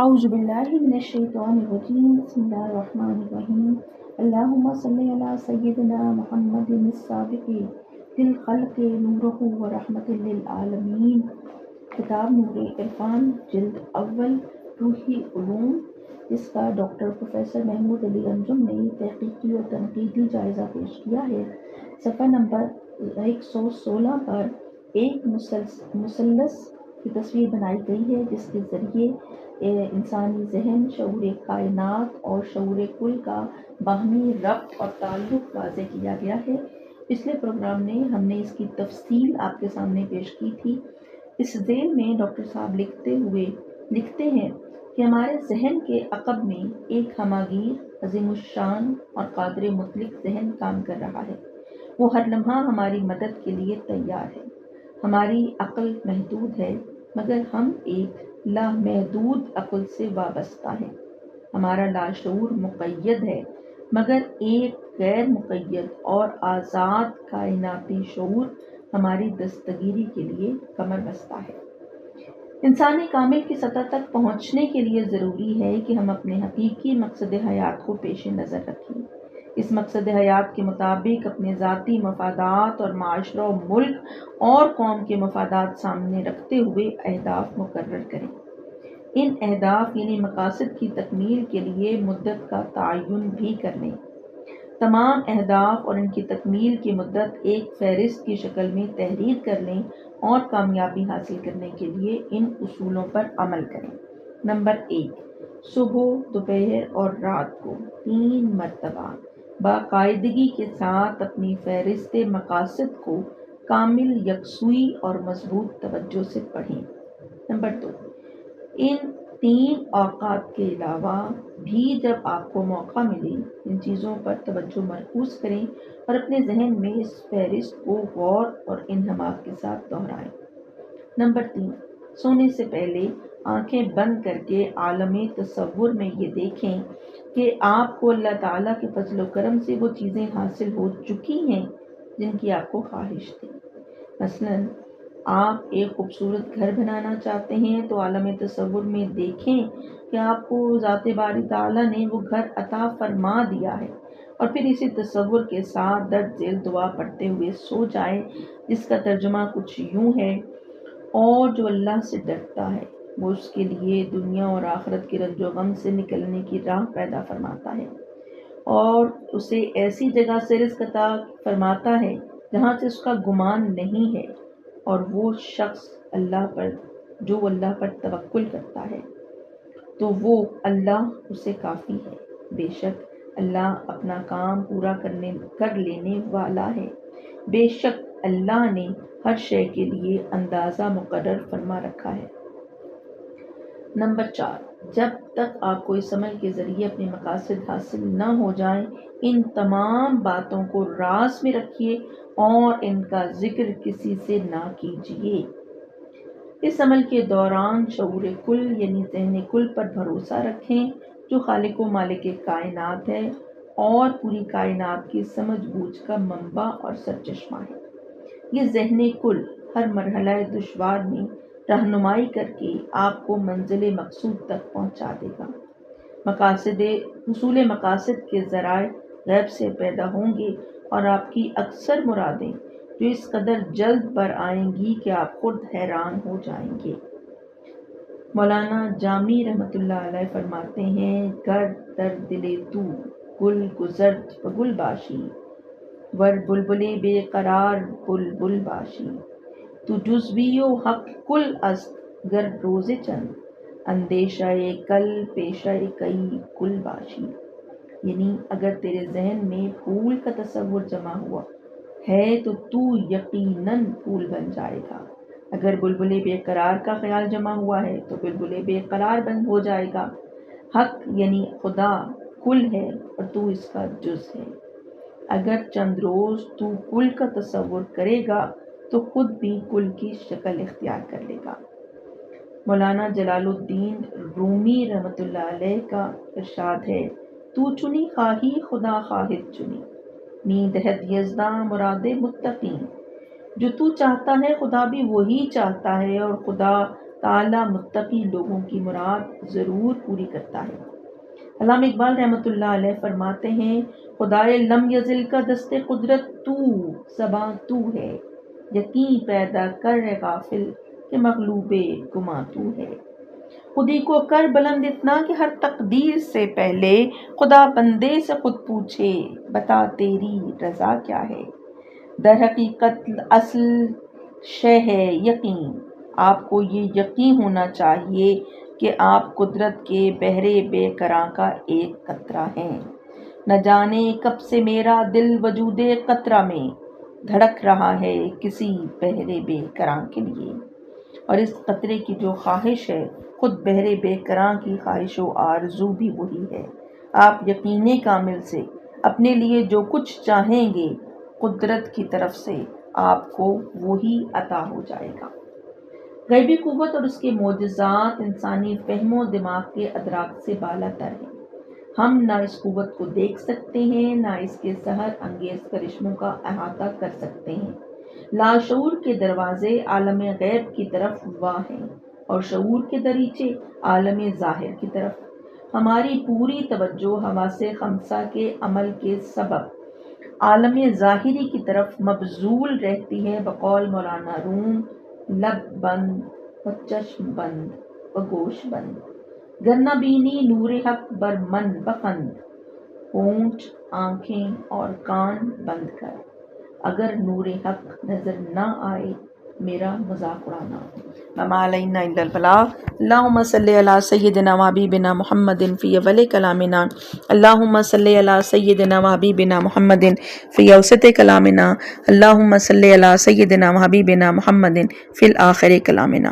اعوذ باللہ من الشیطان الرجیم بسم اللہ الرحمن الرحیم اللہم صلی علی سیدنا محمد السابق فی الخلق نورہ ورحمۃ للعالمین۔ کتاب نور عرفان جلد اول روحی علوم، جس کا ڈاکٹر پروفیسر محمود علی انجم نے تحقیقی اور تنقیدی جائزہ پیش کیا ہے۔ صفحہ نمبر 116 پر ایک مثلث کی تصویر بنائی گئی ہے، جس کے ذریعے انسانی ذہن، شعور کائنات اور شعور کل کا باہمی ربط اور تعلق واضح کیا گیا ہے۔ پچھلے پروگرام میں ہم نے اس کی تفصیل آپ کے سامنے پیش کی تھی۔ اس ذیل میں ڈاکٹر صاحب لکھتے ہیں کہ ہمارے ذہن کے عقب میں ایک ہماگیر، عظیم الشان اور قادر مطلق ذہن کام کر رہا ہے۔ وہ ہر لمحہ ہماری مدد کے لیے تیار ہے۔ ہماری عقل محدود ہے، مگر ہم ایک لامحدود عقل سے وابستہ ہیں۔ ہمارا لاشعور مقید ہے، مگر ایک غیر مقید اور آزاد کائناتی شعور ہماری دستگیری کے لیے کمر بستہ ہے۔ انسانی کامل کی سطح تک پہنچنے کے لیے ضروری ہے کہ ہم اپنے حقیقی مقصد حیات کو پیش نظر رکھیں۔ اس مقصد حیات کے مطابق اپنے ذاتی مفادات اور معاشرہ و ملک اور قوم کے مفادات سامنے رکھتے ہوئے اہداف مقرر کریں۔ ان اہداف یعنی مقاصد کی تکمیل کے لیے مدت کا تعین بھی کر لیں۔ تمام اہداف اور ان کی تکمیل کی مدت ایک فہرست کی شکل میں تحریر کر لیں اور کامیابی حاصل کرنے کے لیے ان اصولوں پر عمل کریں۔ نمبر 1، صبح، دوپہر اور رات کو 3 مرتبہ باقاعدگی کے ساتھ اپنی فہرست مقاصد کو کامل یکسوئی اور مضبوط توجہ سے پڑھیں۔ نمبر 2، ان 3 اوقات کے علاوہ بھی جب آپ کو موقع ملے ان چیزوں پر توجہ مرکوز کریں اور اپنے ذہن میں اس فہرست کو غور اور انہماک کے ساتھ دہرائیں۔ نمبر 3، سونے سے پہلے آنکھیں بند کر کے عالم تصور میں یہ دیکھیں کہ آپ کو اللہ تعالیٰ کے فضل و کرم سے وہ چیزیں حاصل ہو چکی ہیں جن کی آپ کو خواہش تھی۔ مثلاً آپ ایک خوبصورت گھر بنانا چاہتے ہیں تو عالم تصور میں دیکھیں کہ آپ کو ذات باری تعالیٰ نے وہ گھر عطا فرما دیا ہے، اور پھر اسی تصور کے ساتھ درد ذیل دعا پڑھتے ہوئے سو جائیں، جس کا ترجمہ کچھ یوں ہے: اور جو اللہ سے ڈرتا ہے وہ اس کے لیے دنیا اور آخرت کے رنج و غم سے نکلنے کی راہ پیدا فرماتا ہے، اور اسے ایسی جگہ سے رزق عطا فرماتا ہے جہاں سے اس کا گمان نہیں ہے، اور وہ شخص جو اللہ پر توکل کرتا ہے تو وہ اللہ اسے کافی ہے۔ بے شک اللہ اپنا کام پورا کر لینے والا ہے۔ بے شک اللہ نے ہر شے کے لیے اندازہ مقرر فرما رکھا ہے۔ نمبر 4، جب تک آپ کو اس عمل کے ذریعے اپنے مقاصد حاصل نہ ہو جائیں ان تمام باتوں کو راز میں رکھیے اور ان کا ذکر کسی سے نہ کیجیے۔ اس عمل کے دوران شعور کل یعنی ذہن کل پر بھروسہ رکھیں، جو خالق و مالک کائنات ہے اور پوری کائنات کی سمجھ بوجھ کا منبع اور سرچشمہ ہے۔ یہ ذہن کل ہر مرحلہ دشوار میں رہنمائی کر کے آپ کو منزل مقصود تک پہنچا دے گا۔ حصول مقاصد کے ذرائع غیب سے پیدا ہوں گے اور آپ کی اکثر مرادیں جو اس قدر جلد بر آئیں گی کہ آپ خود حیران ہو جائیں گے۔ مولانا جامی رحمۃ اللہ علیہ فرماتے ہیں: گر در دل تو گل گزرد و گل باشی، ور بلبل بے قرار بلبل باشی، تو جزوی و حق کل است گر روز چند، اندیشہ کل پیشہ کئی کل باشی۔ یعنی اگر تیرے ذہن میں پھول کا تصور جمع ہوا ہے تو یقیناً پھول بن جائے گا۔ اگر بلبل بے قرار کا خیال جمع ہوا ہے تو بلبل بے قرار بند ہو جائے گا۔ حق یعنی خدا کل ہے اور تو اس کا جز ہے۔ اگر چند روز تو کل کا تصور کرے گا تو خود بھی کل کی شکل اختیار کر لے گا۔ مولانا جلال الدین رومی رحمۃ اللہ علیہ کا ارشاد ہے: تو چنی خواہی خدا خواہد چنی، می دہد یزداں مراد متقین۔ جو تو چاہتا ہے خدا بھی وہی چاہتا ہے، اور خدا تعالیٰ متقی لوگوں کی مراد ضرور پوری کرتا ہے۔ علامہ اقبال رحمۃ اللہ علیہ فرماتے ہیں، خدائے لم یزل کا دست قدرت تو زباں تو ہے، یقین پیدا کر غافل کہ مغلوب گماں تو ہے۔ خودی کو کر بلند اتنا کہ ہر تقدیر سے پہلے خدا بندے سے خود پوچھے، بتا تیری رضا کیا ہے۔ در حقیقت اصل شے ہے یقین، آپ کو یہ یقین ہونا چاہیے کہ آپ قدرت کے بحر بے کراں کا ایک قطرہ ہیں۔ نہ جانے کب سے میرا دل وجود قطرہ میں دھڑک رہا ہے کسی بحر بے کراں کے لیے، اور اس قطرے کی جو خواہش ہے خود بحر بے کراں کی خواہش و آرزو بھی وہی ہے۔ آپ یقین کامل سے اپنے لیے جو کچھ چاہیں گے قدرت کی طرف سے آپ کو وہی عطا ہو جائے گا۔ غیبی قوت اور اس کے معجزات انسانی فہم و دماغ کے ادراک سے بالا تر ہیں۔ ہم نہ اس قوت کو دیکھ سکتے ہیں، نہ اس کے سحر انگیز کرشموں کا احاطہ کر سکتے ہیں۔ لاشعور کے دروازے عالم غیب کی طرف وا ہیں اور شعور کے دریچے عالم ظاہر کی طرف۔ ہماری پوری توجہ حواس خمسہ کے عمل کے سبب عالم ظاہری کی طرف مبذول رہتی ہے۔ بقول مولانا روم، لب بند و چشم بند و گوش بند، گر نہ بینی نور حق بر من بخند، ہونٹ آنکھیں اور کان بند کر، اگر نور حق نظر نہ آئے میرا مذاق اڑانا۔ وما علینا الا البلاغ۔ اللہم صلی علی سیدنا و حبیبنا محمد فی اول کلامنا، اللہم صلی علی سیدنا و حبیبنا محمد فی اوسط کلامنا، اللہم صلی علی سیدنا و حبیبنا محمد فی الآخر کلامنا۔